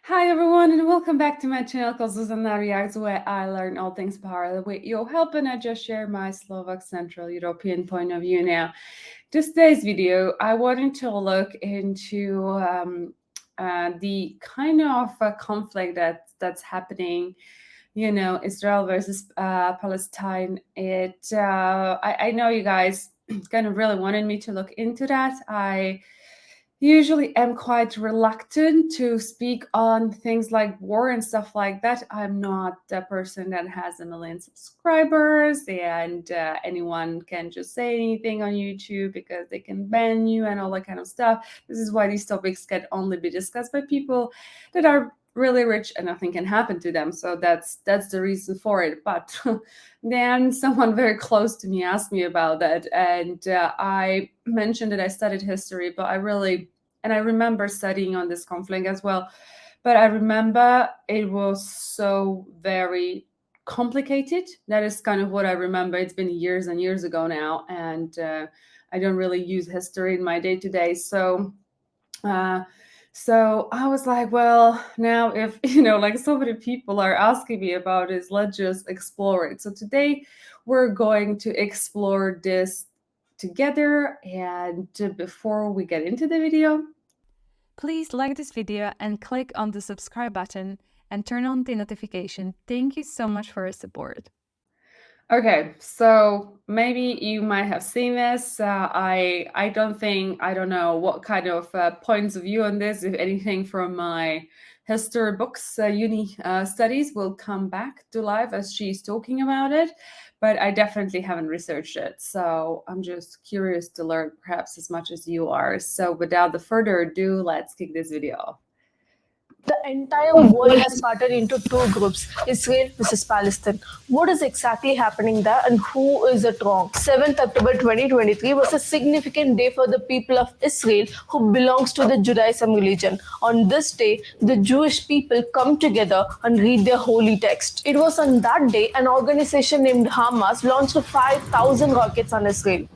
Hi everyone, and welcome back to my channel called Zuzanareacts, where I learn all things power with your help, and I just share my Slovak Central European point of view. Now, today's video, I wanted to look into the kind of conflict that's happening. Israel versus Palestine. I know you guys kind of really wanted me to look into that. I usually am quite reluctant to speak on things like war and stuff like that. I'm not the person that has a million subscribers and anyone can just say anything on YouTube because they can ban you and all that kind of stuff. This is why these topics can only be discussed by people that are really rich and nothing can happen to them. So that's the reason for it. But then someone very close to me asked me about that, and I mentioned that I studied history, but I remember studying on this conflict as well. But I remember it was so very complicated. That is kind of what I remember. It's been years and years ago now, and I don't really use history in my day-to-day. So I was like, well, now if, like so many people are asking me about this, let's just explore it. So today we're going to explore this together. And before we get into the video, please like this video and click on the subscribe button and turn on the notification. Thank you so much for your support. Okay, so maybe you might have seen this. I don't know what kind of points of view on this, if anything from my history books, uni studies will come back to life as she's talking about it, but I definitely haven't researched it. So I'm just curious to learn perhaps as much as you are. So without the further ado, let's kick this video off. The entire world has parted into two groups, Israel versus Palestine. What is exactly happening there and who is it wrong? 7th October 2023 was a significant day for the people of Israel who belongs to the Judaism religion. On this day, the Jewish people come together and read their holy text. It was on that day an organization named Hamas launched 5,000 rockets on Israel.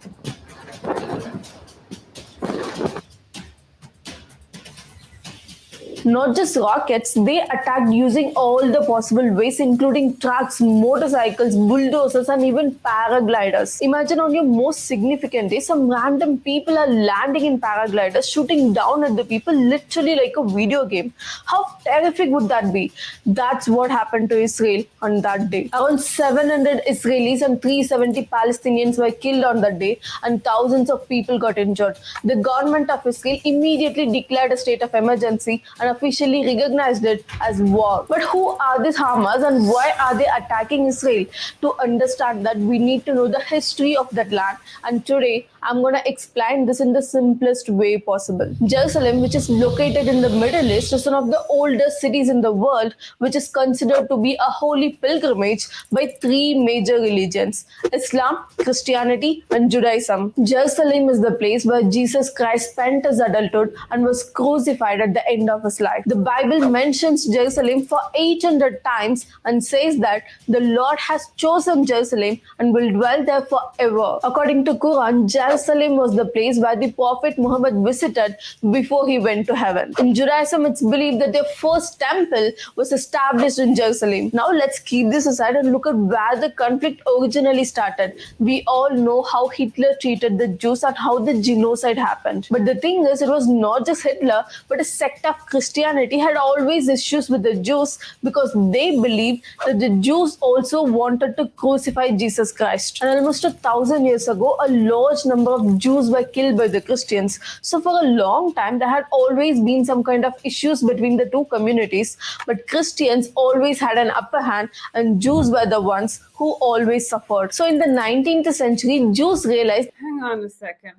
Not just rockets, they attacked using all the possible ways, including trucks, motorcycles, bulldozers, and even paragliders. Imagine on your most significant day, some random people are landing in paragliders, shooting down at the people, literally like a video game. How terrific would that be? That's what happened to Israel on that day. Around 700 Israelis and 370 Palestinians were killed on that day, and thousands of people got injured. The government of Israel immediately declared a state of emergency and officially recognized it as war. But who are these Hamas and why are they attacking Israel? To understand that, we need to know the history of that land. And today, I'm going to explain this in the simplest way possible. Jerusalem, which is located in the Middle East, is one of the oldest cities in the world, which is considered to be a holy pilgrimage by three major religions: Islam, Christianity, and Judaism. Jerusalem is the place where Jesus Christ spent his adulthood and was crucified at the end of his life. The Bible mentions Jerusalem for 800 times and says that the Lord has chosen Jerusalem and will dwell there forever. According to Quran, Jerusalem was the place where the Prophet Muhammad visited before he went to heaven. In Judaism, it's believed that their first temple was established in Jerusalem. Now let's keep this aside and look at where the conflict originally started. We all know how Hitler treated the Jews and how the genocide happened. But the thing is, it was not just Hitler, but a sect of Christianity had always issues with the Jews because they believed that the Jews also wanted to crucify Jesus Christ. And almost 1,000 years ago, a large number of Jews were killed by the Christians. So for a long time, there had always been some kind of issues between the two communities, but Christians always had an upper hand and Jews were the ones who always suffered. So in the 19th century, Jews realized... Hang on a second,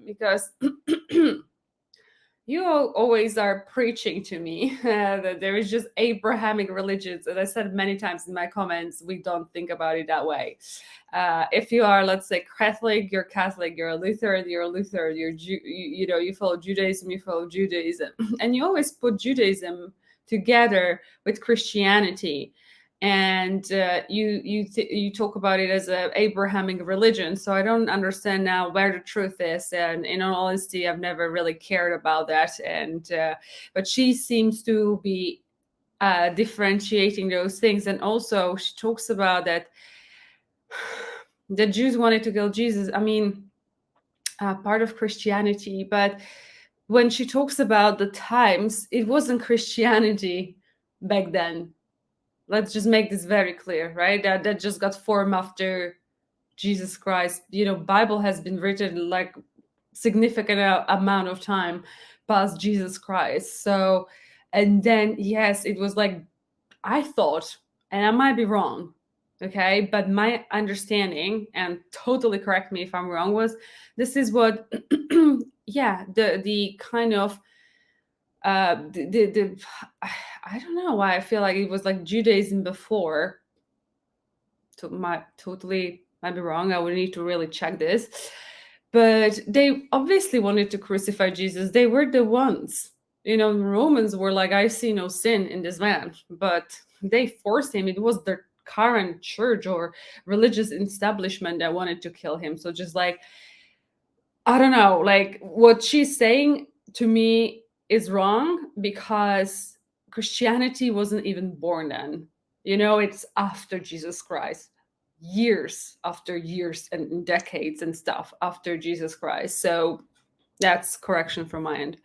because you always are preaching to me that there is just Abrahamic religions. As I said many times in my comments, we don't think about it that way. If you are, let's say, Catholic, you're Catholic. You're a Lutheran, you're a Lutheran. You follow Judaism, you follow Judaism. And you always put Judaism together with Christianity. and you talk about it as a Abrahamic religion. So I don't understand now where the truth is. And in all honesty, I've never really cared about that. And but she seems to be differentiating those things. And also, she talks about that the Jews wanted to kill Jesus. I mean, part of Christianity, but when she talks about the times, it wasn't Christianity back then. Let's just make this very clear, right? That just got formed after Jesus Christ. You know, Bible has been written like significant amount of time past Jesus Christ. So, and then yes, it was like, I thought, and I might be wrong, okay, but my understanding, and totally correct me if I'm wrong, was this is what yeah, the kind of the I don't know why I feel like it was like Judaism before. Totally might be wrong. I would need to really check this. But they obviously wanted to crucify Jesus. They were the ones. You know, the Romans were like, I see no sin in this man. But they forced him. It was their current church or religious establishment that wanted to kill him. So just like, I don't know, like what she's saying to me is wrong, because Christianity wasn't even born then. You know, it's after Jesus Christ, years after years and decades and stuff after Jesus Christ. So that's correction from my end.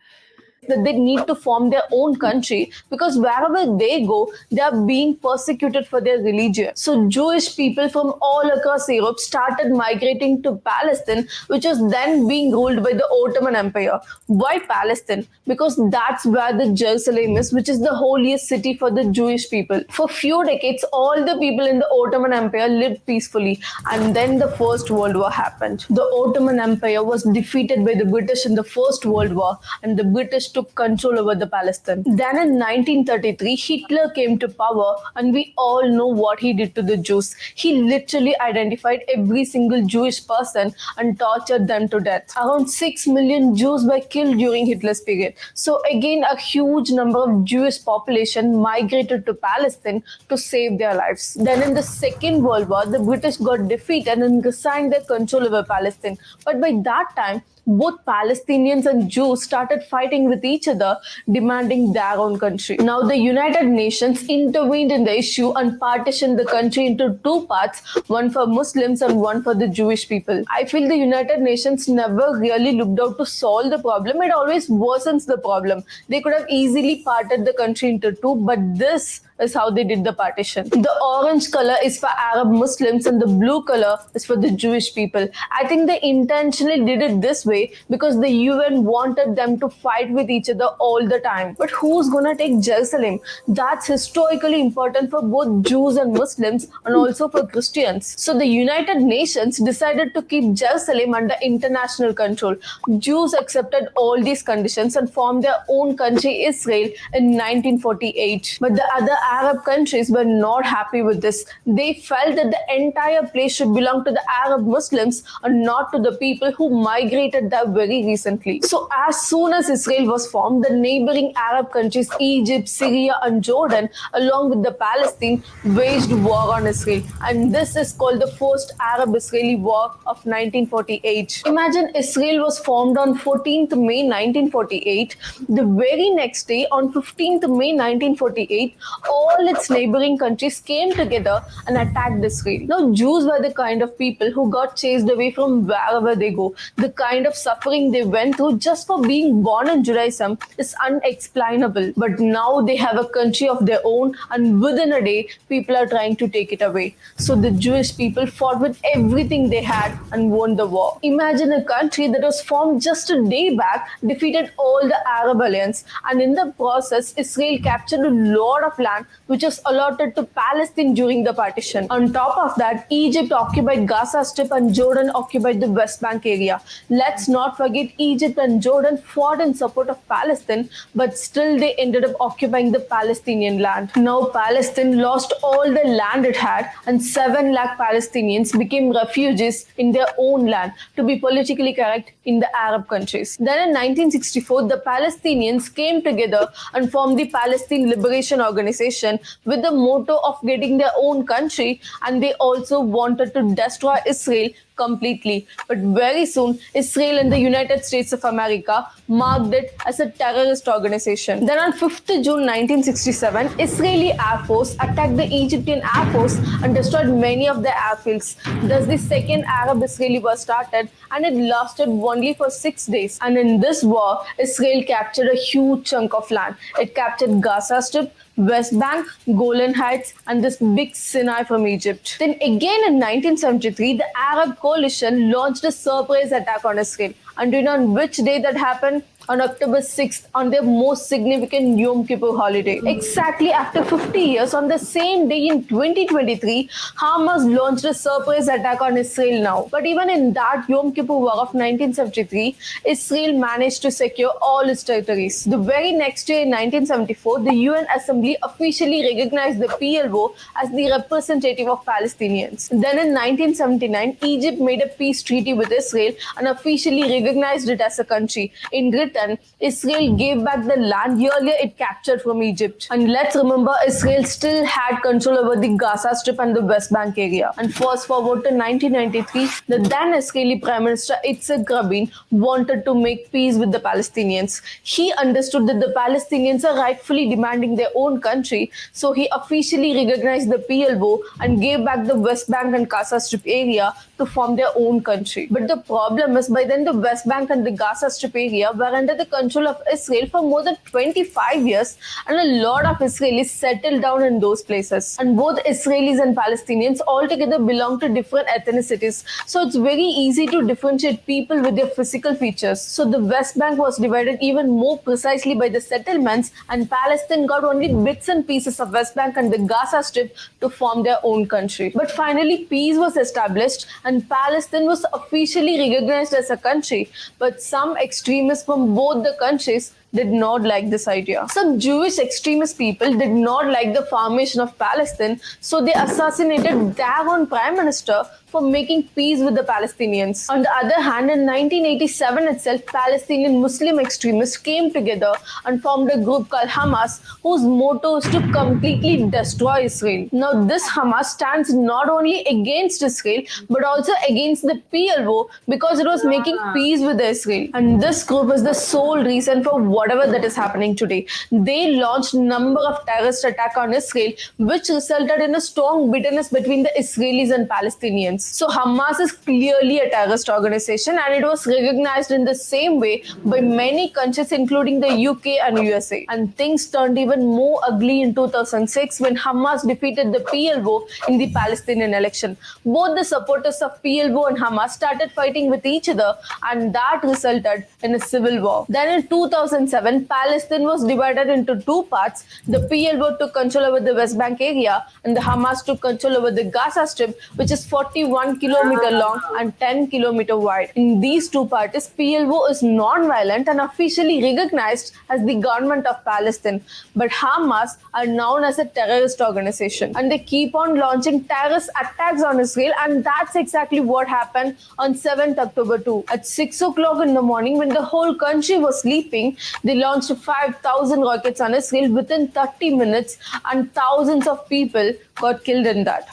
That they need to form their own country, because wherever they go, they are being persecuted for their religion. So Jewish people from all across Europe started migrating to Palestine, which was then being ruled by the Ottoman Empire. Why Palestine? Because that's where the Jerusalem is, which is the holiest city for the Jewish people. For few decades, all the people in the Ottoman Empire lived peacefully, and then the First World War happened. The Ottoman Empire was defeated by the British in the First World War, and the British took control over the Palestine. Then in 1933, Hitler came to power, and we all know what he did to the Jews. He literally identified every single Jewish person and tortured them to death. Around 6 million Jews were killed during Hitler's period. So again, a huge number of Jewish population migrated to Palestine to save their lives. Then in the Second World War, the British got defeated and resigned their control over Palestine. But by that time, both Palestinians and Jews started fighting with each other, demanding their own country. Now, the United Nations intervened in the issue and partitioned the country into two parts, one for Muslims and one for the Jewish people. I feel the United Nations never really looked out to solve the problem. It always worsens the problem. They could have easily parted the country into two, but this is how they did the partition. The orange color is for Arab Muslims and the blue color is for the Jewish people. I think they intentionally did it this way because the UN wanted them to fight with each other all the time. But who's gonna take Jerusalem? That's historically important for both Jews and Muslims and also for Christians. So the United Nations decided to keep Jerusalem under international control. Jews accepted all these conditions and formed their own country, Israel, in 1948. But the other Arab countries were not happy with this. They felt that the entire place should belong to the Arab Muslims and not to the people who migrated there very recently. So as soon as Israel was formed, the neighboring Arab countries, Egypt, Syria and Jordan, along with the Palestine, waged war on Israel. And this is called the First Arab-Israeli War of 1948. Imagine Israel was formed on 14th May 1948. The very next day, on 15th May 1948, all its neighboring countries came together and attacked Israel. Now, Jews were the kind of people who got chased away from wherever they go. The kind of suffering they went through just for being born in Judaism is unexplainable. But now they have a country of their own, and within a day, people are trying to take it away. So the Jewish people fought with everything they had and won the war. Imagine a country that was formed just a day back, defeated all the Arab alliance, and in the process, Israel captured a lot of land which was allotted to Palestine during the partition. On top of that, Egypt occupied Gaza Strip and Jordan occupied the West Bank area. Let's let's not forget Egypt and Jordan fought in support of Palestine, but still they ended up occupying the Palestinian land. Now Palestine lost all the land it had, and 7 lakh Palestinians became refugees in their own land, to be politically correct, in the Arab countries. Then in 1964, the Palestinians came together and formed the Palestine Liberation Organization with the motto of getting their own country, and they also wanted to destroy Israel completely. But very soon, Israel and the United States of America marked it as a terrorist organization. Then on 5th June 1967, Israeli Air Force attacked the Egyptian Air Force and destroyed many of their airfields. Thus, the second Arab-Israeli war started, and it lasted only for 6 days. And in this war, Israel captured a huge chunk of land. It captured Gaza Strip, West Bank, Golan Heights, and this big Sinai from Egypt. Then again in 1973, the Arab coalition launched a surprise attack on Israel. And do you know on which day that happened? On October 6th, on their most significant Yom Kippur holiday. Exactly after 50 years, on the same day in 2023, Hamas launched a surprise attack on Israel now. But even in that Yom Kippur War of 1973, Israel managed to secure all its territories. The very next year in 1974, the UN Assembly officially recognized the PLO as the representative of Palestinians. Then in 1979, Egypt made a peace treaty with Israel and officially recognized it as a country. In return, Israel gave back the land earlier it captured from Egypt. And let's remember, Israel still had control over the Gaza Strip and the West Bank area. And fast forward to 1993, the then Israeli Prime Minister Yitzhak Rabin wanted to make peace with the Palestinians. He understood that the Palestinians are rightfully demanding their own country, so he officially recognized the PLO and gave back the West Bank and Gaza Strip area to form their own country. But the problem is, by then the West Bank and the Gaza Strip area were under the control of Israel for more than 25 years, and a lot of Israelis settled down in those places. And both Israelis and Palestinians altogether belong to different ethnicities, so it's very easy to differentiate people with their physical features. So the West Bank was divided even more precisely by the settlements, and Palestine got only bits and pieces of West Bank and the Gaza Strip to form their own country. But finally, peace was established, and Palestine was officially recognized as a country. But some extremists from both the countries did not like this idea. Some Jewish extremist people did not like the formation of Palestine, so they assassinated their own prime minister for making peace with the Palestinians. On the other hand, in 1987 itself, Palestinian Muslim extremists came together and formed a group called Hamas, whose motto is to completely destroy Israel. Now, this Hamas stands not only against Israel, but also against the PLO, because it was making peace with Israel. And this group is the sole reason for whatever that is happening today. They launched a number of terrorist attacks on Israel, which resulted in a strong bitterness between the Israelis and Palestinians. So Hamas is clearly a terrorist organization, and it was recognized in the same way by many countries, including the UK and USA. And things turned even more ugly in 2006 when Hamas defeated the PLO in the Palestinian election. Both the supporters of PLO and Hamas started fighting with each other, and that resulted in a civil war. Then in 2007, Palestine was divided into two parts. The PLO took control over the West Bank area, and the Hamas took control over the Gaza Strip, which is 41 kilometer long and 10 kilometer wide. In these two parties, PLO is non-violent and officially recognized as the government of Palestine. But Hamas are known as a terrorist organization, and they keep on launching terrorist attacks on Israel, and that's exactly what happened on 7th October 2. At 6 o'clock in the morning, when the whole country was sleeping, they launched 5,000 rockets on Israel within 30 minutes, and thousands of people got killed in that.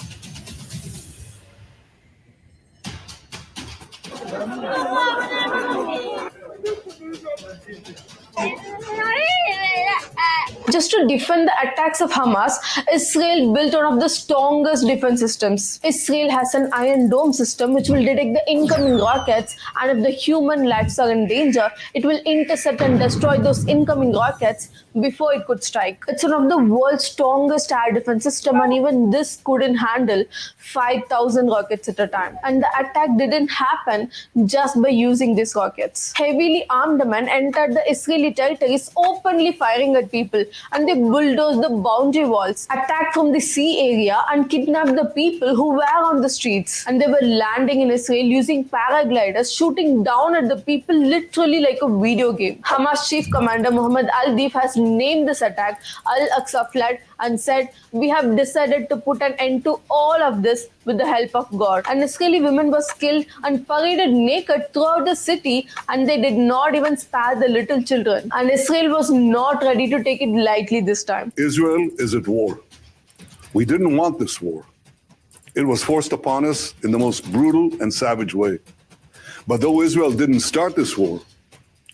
Just to defend the attacks of Hamas, Israel built one of the strongest defense systems. Israel has an Iron Dome system which will detect the incoming rockets, and if the human lives are in danger, it will intercept and destroy those incoming rockets before it could strike. It's one of the world's strongest air defense system, and even this couldn't handle 5,000 rockets at a time. And the attack didn't happen just by using these rockets. Heavily armed men entered the Israeli Israeli territories, openly firing at people, and they bulldozed the boundary walls, attacked from the sea area, and kidnapped the people who were on the streets. And they were landing in Israel using paragliders, shooting down at the people literally like a video game. Hamas chief commander Mohammed Al-Deif has named this attack Al-Aqsa flood and said, "We have decided to put an end to all of this with the help of God." An Israeli woman was killed and paraded naked throughout the city, and they did not even spare the little children. And Israel was not ready to take it lightly this time. Israel is at war. We didn't want this war. It was forced upon us in the most brutal and savage way. But though Israel didn't start this war,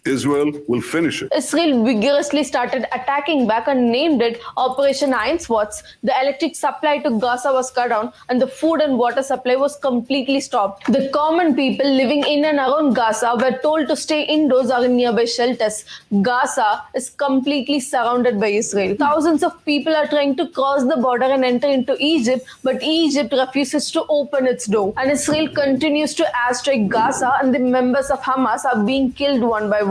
Israel will finish it. Israel vigorously started attacking back and named it Operation Iron Swords. The electric supply to Gaza was cut down, and the food and water supply was completely stopped. The common people living in and around Gaza were told to stay indoors or in nearby shelters. Gaza is completely surrounded by Israel. Thousands of people are trying to cross the border and enter into Egypt, but Egypt refuses to open its door. And Israel continues to airstrike Gaza, and the members of Hamas are being killed one by one.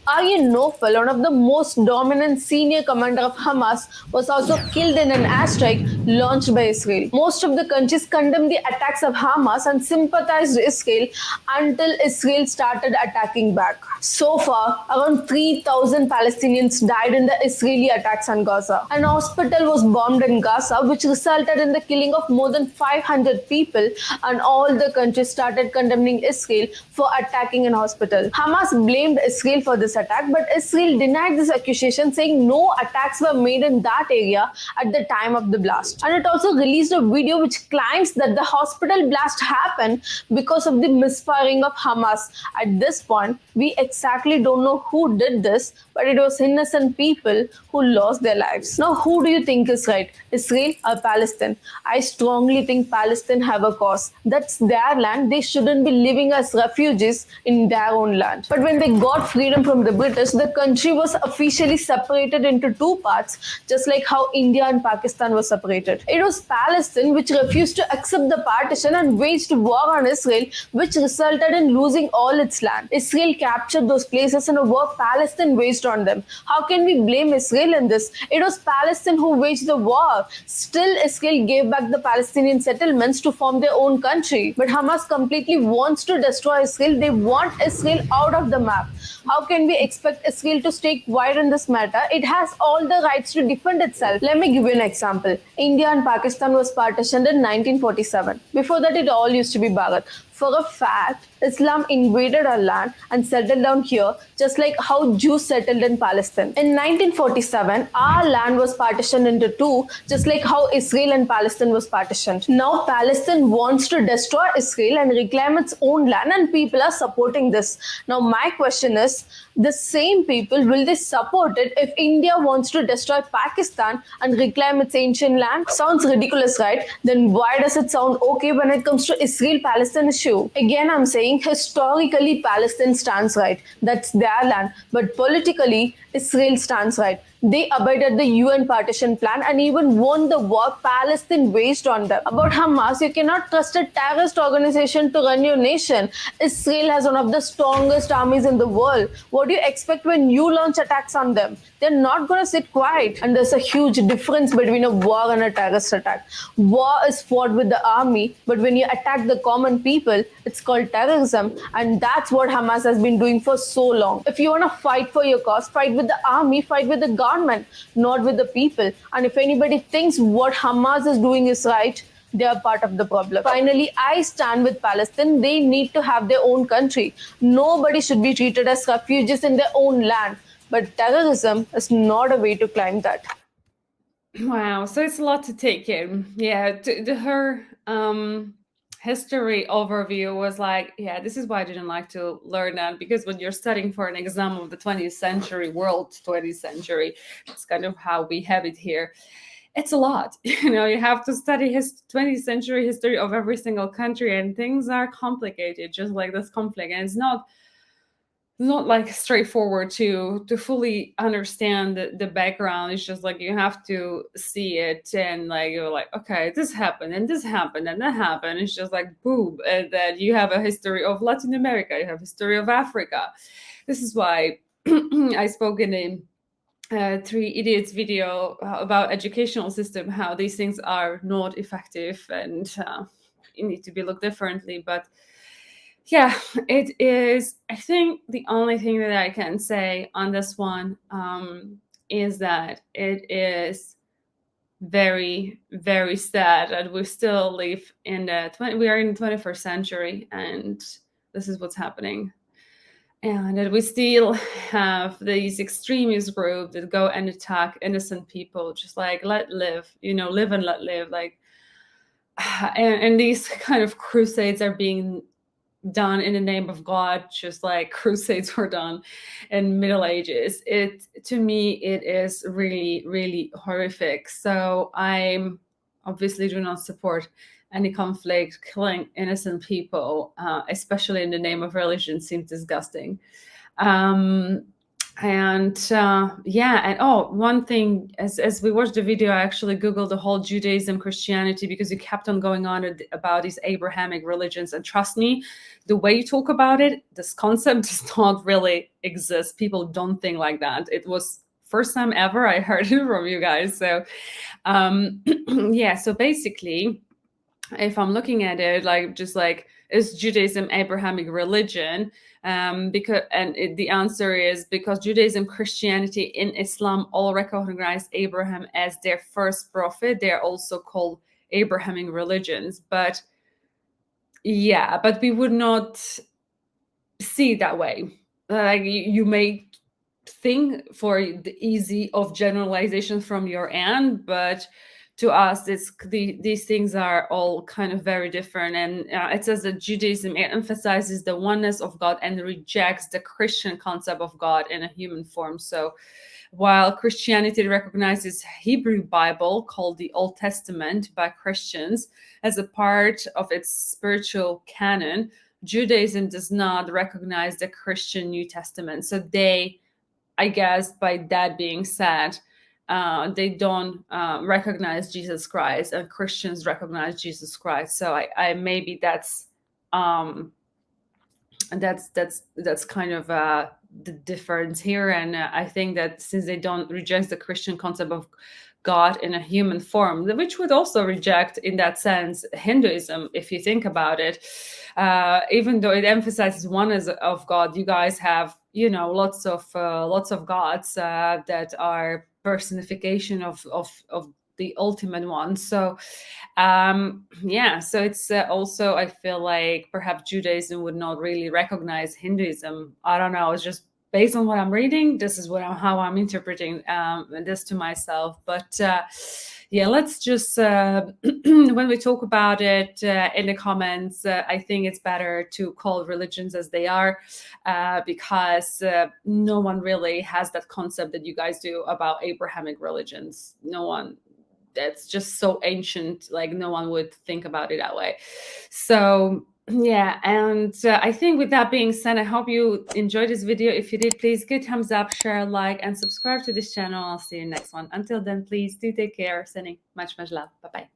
Aryan Nofel, one of the most dominant senior commander of Hamas, was also killed in an airstrike launched by Israel. Most of the countries condemned the attacks of Hamas and sympathized with Israel until Israel started attacking back. So far, around 3,000 Palestinians died in the Israeli attacks on Gaza. An hospital was bombed in Gaza, which resulted in the killing of more than 500 people, and all the countries started condemning Israel for attacking an hospital. Hamas blamed Israel for this attack, but Israel denied this accusation, saying no attacks were made in that area at the time of the blast. And it also released a video which claims that the hospital blast happened because of the misfiring of Hamas. At this point, we exactly don't know who did this, but it was innocent people who lost their lives. Now, who do you think is right, Israel or Palestine? I strongly think Palestine have a cause. That's their land. They shouldn't be living as refugees in their own land. But when they got freedom from the British, the country was officially separated into two parts, just like how India and Pakistan were separated. It was Palestine which refused to accept the partition and waged war on Israel, which resulted in losing all its land. Israel captured those places in a war Palestine waged on them. How can we blame Israel in this? It was Palestine who waged the war. Still, Israel gave back the Palestinian settlements to form their own country. But Hamas completely wants to destroy Israel. They want Israel out of the map. How can we expect Israel to stay quiet in this matter? It has all the rights to defend itself. Let me give you an example. India and Pakistan was partitioned in 1947. Before that, it all used to be Bharat. For a fact, Islam invaded our land and settled down here, just like how Jews settled in Palestine. In 1947, our land was partitioned into two, just like how Israel and Palestine was partitioned. Now, Palestine wants to destroy Israel and reclaim its own land, and people are supporting this. Now, my question is, the same people, will they support it if India wants to destroy Pakistan and reclaim its ancient land? Sounds ridiculous, right? Then why does it sound okay when it comes to Israel-Palestine issue? Again, I'm saying historically Palestine stands right. That's their land. But politically, Israel stands right. They abided the UN partition plan and even won the war Palestine waged on them. About Hamas, you cannot trust a terrorist organization to run your nation. Israel has one of the strongest armies in the world. What do you expect when you launch attacks on them? They're not going to sit quiet. And there's a huge difference between a war and a terrorist attack. War is fought with the army, but when you attack the common people, it's called terrorism. And that's what Hamas has been doing for so long. If you want to fight for your cause, fight with the army, fight with the government, not with the people. And if anybody thinks what Hamas is doing is right, they are part of the problem. Finally, I stand with Palestine. They need to have their own country. Nobody should be treated as refugees in their own land. But terrorism is not a way to climb that. Wow, so it's a lot to take in. Yeah, her history overview was like, yeah, this is why I didn't like to learn that, because when you're studying for an exam of the 20th century, world 20th century, it's kind of how we have it here. It's a lot. You know, you have to study 20th century history of every single country, and things are complicated, just like this conflict. And it's not not like straightforward to fully understand the background. It's just like you have to see it, and like you're like, okay, this happened and this happened and that happened. It's just like boom, and then you have a history of Latin America, you have history of Africa. This is why I spoke in a Three Idiots video about educational system, how these things are not effective and you need to be looked differently. But yeah, it is. I think the only thing that I can say on this one is that it is very, very sad that we still live in we are in the 21st century, and this is what's happening. And that we still have these extremist groups that go and attack innocent people, just like let live, live and let live. Like, and these kind of crusades are being done in the name of God, just like crusades were done in Middle Ages. To me, it is really, really horrific. So I obviously do not support any conflict. Killing innocent people, especially in the name of religion, seems disgusting. One thing, as we watched the video, I actually Googled the whole Judaism, Christianity, because it kept on going on about these Abrahamic religions. And trust me, the way you talk about it, this concept does not really exist. People don't think like that. It was first time ever I heard it from you guys. So so basically, if I'm looking at it, is Judaism Abrahamic religion? The answer is because Judaism, Christianity, and Islam all recognize Abraham as their first prophet. They're also called Abrahamic religions. But we would not see it that way. Like you may think for the easy of generalization from your end, but to us, these things are all kind of very different. And it says that Judaism emphasizes the oneness of God and rejects the Christian concept of God in a human form. So while Christianity recognizes Hebrew Bible, called the Old Testament by Christians, as a part of its spiritual canon, Judaism does not recognize the Christian New Testament. So I guess by that being said, they don't recognize Jesus Christ, and Christians recognize Jesus Christ. So I maybe that's kind of the difference here. And I think that since they don't reject the Christian concept of God in a human form, which would also reject, in that sense, Hinduism, if you think about it, even though it emphasizes oneness of God, you guys have lots of gods that are personification of the ultimate one. So so it's also, I feel like perhaps Judaism would not really recognize Hinduism. I don't know, it's just based on what I'm reading, this is how I'm interpreting this to myself. But let's just when we talk about it in the comments, I think it's better to call religions as they are, because no one really has that concept that you guys do about Abrahamic religions. No one. That's just so ancient, like no one would think about it that way. So and I think with that being said, I hope you enjoyed this video. If you did, please give thumbs up, share, like, and subscribe to this channel. I'll see you in the next one. Until then, please do take care. Sending much love. Bye-bye.